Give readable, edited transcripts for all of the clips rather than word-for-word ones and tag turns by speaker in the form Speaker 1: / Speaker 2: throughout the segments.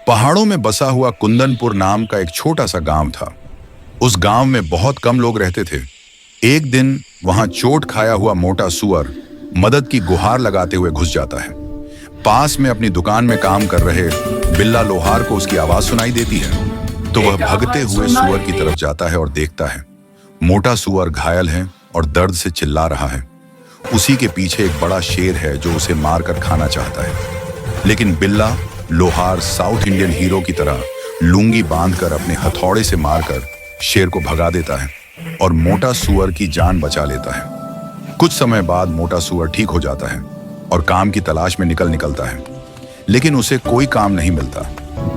Speaker 1: पहाड़ों में बसा हुआ कुंदनपुर नाम का एक छोटा सा गांव था। उस गांव में बहुत कम लोग रहते थे। एक दिन वहां चोट खाया हुआ मोटा सुअर मदद की गुहार लगाते हुए घुस जाता है। पास में अपनी दुकान में काम कर रहे बिल्ला लोहार को उसकी आवाज सुनाई देती है, तो वह भगते हुए सुअर की तरफ जाता है और देखता है मोटा सुअर घायल है और दर्द से चिल्ला रहा है। उसी के पीछे एक बड़ा शेर है जो उसे मारकर खाना चाहता है, लेकिन बिल्ला लोहार साउथ इंडियन हीरो की तरह लुंगी बांधकर अपने हथौड़े से मारकर शेर को भगा देता है और मोटा सुअर की जान बचा लेता है। कुछ समय बाद मोटा सुअर ठीक हो जाता है और काम की तलाश में निकलता है, लेकिन उसे कोई काम नहीं मिलता।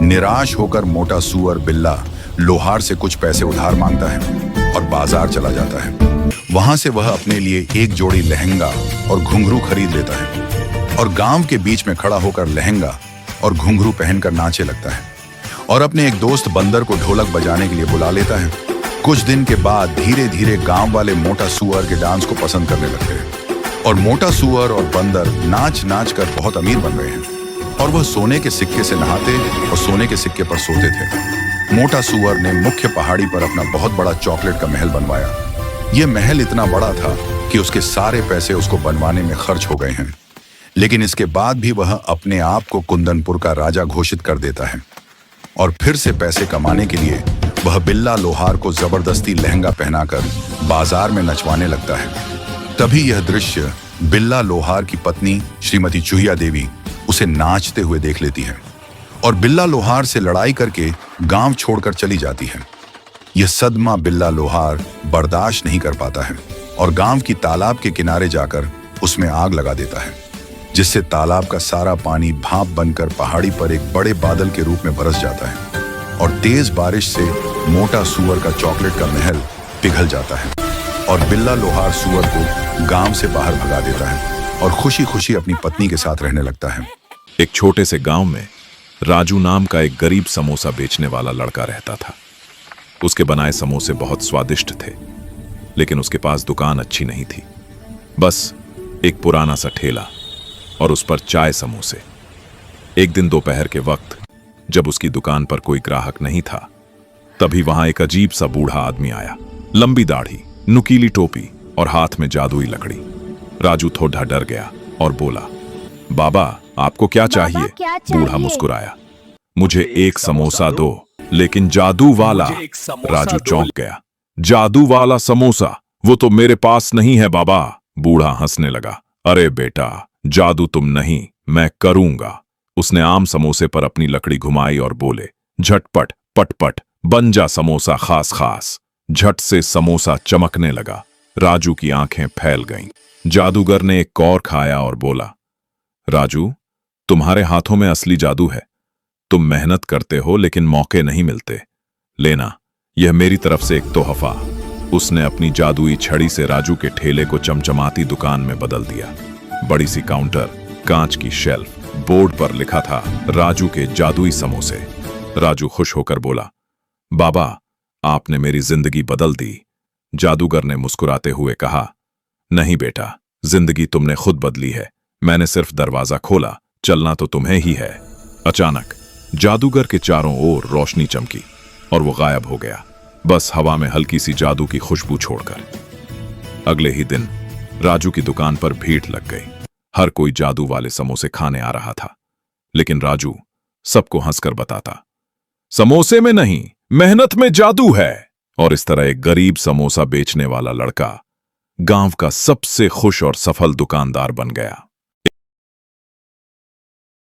Speaker 1: निराश होकर मोटा सुअर बिल्ला लोहार से कुछ पैसे उधार मांगता है और बाजार चला जाता है। वहां से वह अपने लिए एक जोड़ी लहंगा और घुंघरू खरीद लेता है और गांव के बीच में खड़ा होकर लहंगा और घुंघरू पहनकर नाचे लगता है और अपने एक दोस्त बंदर को ढोलक बजाने के लिए बुला लेता है। कुछ दिन के बाद धीरे धीरे गांव वाले मोटा सुअर के डांस को पसंद करने लगते हैं और मोटा सुअर और बंदर नाच नाच कर बहुत अमीर बन गए हैं और वह सोने के सिक्के से नहाते और सोने के सिक्के पर सोते थे। मोटा सुअर ने मुख्य पहाड़ी पर अपना बहुत बड़ा चॉकलेट का महल बनवाया। यह महल इतना बड़ा था कि उसके सारे पैसे उसको बनवाने में खर्च हो गए हैं, लेकिन इसके बाद भी वह अपने आप को कुंदनपुर का राजा घोषित कर देता है और फिर से पैसे कमाने के लिए वह बिल्ला लोहार को जबरदस्ती लहंगा पहनाकर बाजार में नचवाने लगता है। तभी यह दृश्य बिल्ला लोहार की पत्नी श्रीमती चुहिया देवी उसे नाचते हुए देख लेती है और बिल्ला लोहार से लड़ाई करके गांव छोड़कर चली जाती है। यह सदमा बिल्ला लोहार बर्दाश्त नहीं कर पाता है और गांव की तालाब के किनारे जाकर उसमें आग लगा देता है, जिससे तालाब का सारा पानी भाप बनकर पहाड़ी पर एक बड़े बादल के रूप में बरस जाता है और तेज बारिश से मोटा सुअर का चॉकलेट का महल पिघल जाता है और बिल्ला लोहार सुअर को गांव से बाहर भगा देता है और खुशी खुशी अपनी पत्नी के साथ रहने लगता है।
Speaker 2: एक छोटे से गांव में राजू नाम का एक गरीब समोसा बेचने वाला लड़का रहता था। उसके बनाए समोसे बहुत स्वादिष्ट थे, लेकिन उसके पास दुकान अच्छी नहीं थी, बस एक पुराना सा ठेला और उस पर चाय समोसे। एक दिन दोपहर के वक्त जब उसकी दुकान पर कोई ग्राहक नहीं था, तभी वहां एक अजीब सा बूढ़ा आदमी आया। लंबी दाढ़ी, नुकीली टोपी और हाथ में जादुई लकड़ी। राजू थोड़ा डर गया और बोला, बाबा आपको क्या चाहिए? बूढ़ा मुस्कुराया, मुझे एक समोसा दो, लेकिन जादू वाला। राजू चौंक गया, जादू वाला समोसा? वो तो मेरे पास नहीं है बाबा। बूढ़ा हंसने लगा, अरे बेटा, जादू तुम नहीं, मैं करूंगा। उसने आम समोसे पर अपनी लकड़ी घुमाई और बोले, झटपट पटपट बन जा समोसा खास खास। झट से समोसा चमकने लगा। राजू की आंखें फैल गईं। जादूगर ने एक कौर खाया और बोला, राजू, तुम्हारे हाथों में असली जादू है। तुम मेहनत करते हो लेकिन मौके नहीं मिलते। लेना, यह मेरी तरफ से एक तोहफा। उसने अपनी जादुई छड़ी से राजू के ठेले को चमचमाती दुकान में बदल दिया। बड़ी सी काउंटर, कांच की शेल्फ, बोर्ड पर लिखा था राजू के जादुई समोसे। राजू खुश होकर बोला, बाबा आपने मेरी जिंदगी बदल दी। जादूगर ने मुस्कुराते हुए कहा, नहीं बेटा, जिंदगी तुमने खुद बदली है, मैंने सिर्फ दरवाजा खोला, चलना तो तुम्हें ही है। अचानक जादूगर के चारों ओर रोशनी चमकी और वो गायब हो गया, बस हवा में हल्की सी जादू की खुशबू छोड़कर। अगले ही दिन राजू की दुकान पर भीड़ लग गई। हर कोई जादू वाले समोसे खाने आ रहा था, लेकिन राजू सबको हंसकर बताता, समोसे में नहीं, मेहनत में जादू है। और इस तरह एक गरीब समोसा बेचने वाला लड़का गांव का सबसे खुश और सफल दुकानदार बन गया।